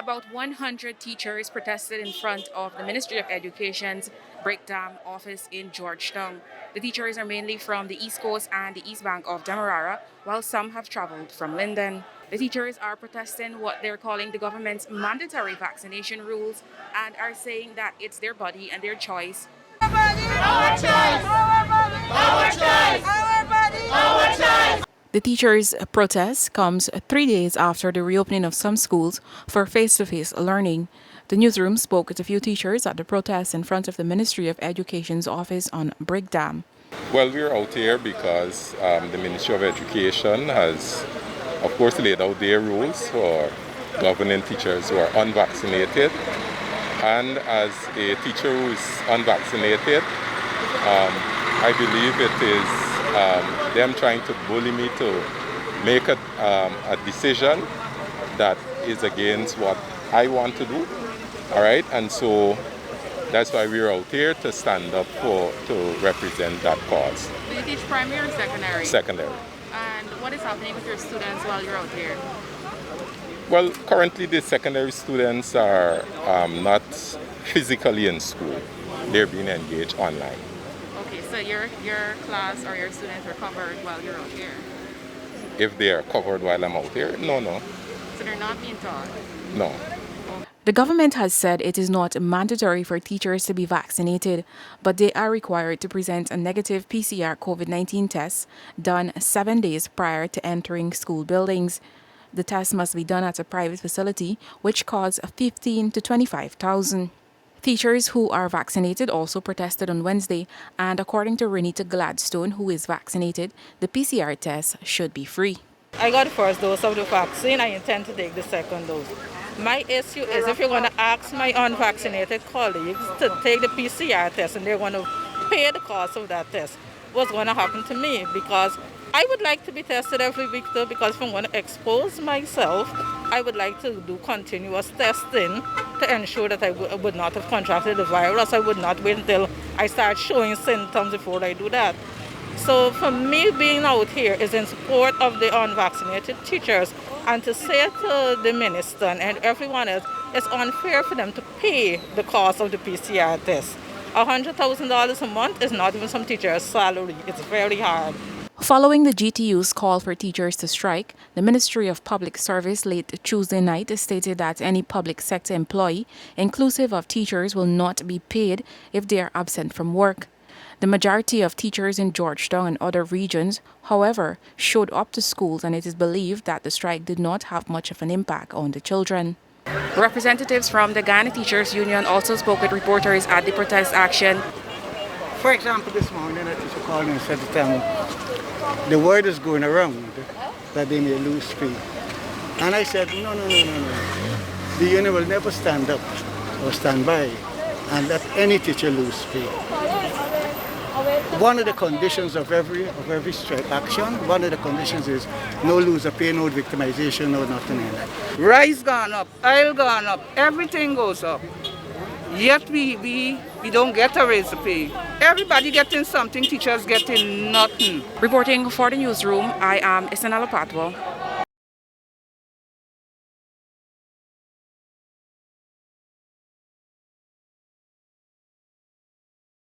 About 100 teachers protested in front of the Ministry of Education's Brickdam office in Georgetown. The teachers are mainly from the East Coast and the East Bank of Demerara, while some have traveled from Linden. The teachers are protesting what they're calling the government's mandatory vaccination rules and are saying that it's their body and their choice. Our choice! Our choice! Our body! Our choice! The teachers' protest comes 3 days after the reopening of some schools for face-to-face learning. The newsroom spoke with a few teachers at the protest in front of the Ministry of Education's office on Brickdam. Well, we're out here because the Ministry of Education has, of course, laid out their rules for governing teachers who are unvaccinated. And as a teacher who is unvaccinated, I believe it is them trying to bully me to make a decision that is against what I want to do. All right, and so that's why we're out here to stand up to represent that cause. Do you teach primary or secondary? Secondary. And what is happening with your students while you're out here? Well, currently the secondary students are not physically in school. They're being engaged online. Okay, so your class or your students are covered while you're out here? If they are covered while I'm out here, no. So they're not being taught? No. The government has said it is not mandatory for teachers to be vaccinated, but they are required to present a negative PCR COVID-19 test done 7 days prior to entering school buildings. The test must be done at a private facility, which costs $15,000 to $25,000. Teachers who are vaccinated also protested on Wednesday, and according to Renita Gladstone, who is vaccinated, the PCR test should be free. I got the first dose of the vaccine. I intend to take the second dose. My issue is if you're going to ask my unvaccinated colleagues to take the PCR test and they're going to pay the cost of that test, what's going to happen to me? Because I would like to be tested every week though, because if I'm going to expose myself, I would like to do continuous testing to ensure that I would not have contracted the virus. I would not wait until I start showing symptoms before I do that. So for me, being out here is in support of the unvaccinated teachers, and to say to the minister and everyone else, it's unfair for them to pay the cost of the PCR test. $100,000 a month is not even some teacher's salary. It's very hard. Following the GTU's call for teachers to strike, the Ministry of Public Service late Tuesday night stated that any public sector employee, inclusive of teachers, will not be paid if they are absent from work. The majority of teachers in Georgetown and other regions, however, showed up to schools, and it is believed that the strike did not have much of an impact on the children. Representatives from the Guyana Teachers Union also spoke with reporters at the protest action. For example, this morning a teacher called me and said that the word is going around that they may lose pay. And I said, no. The union will never stand up or stand by and let any teacher lose pay. One of the conditions of every strike action, one of the conditions is no loser pay, no victimization, no nothing like that. Rice gone up, oil gone up, everything goes up. Yet we don't get a raise of pay. Everybody getting something, teachers getting nothing. Reporting for the newsroom, I am Isanala Patwell.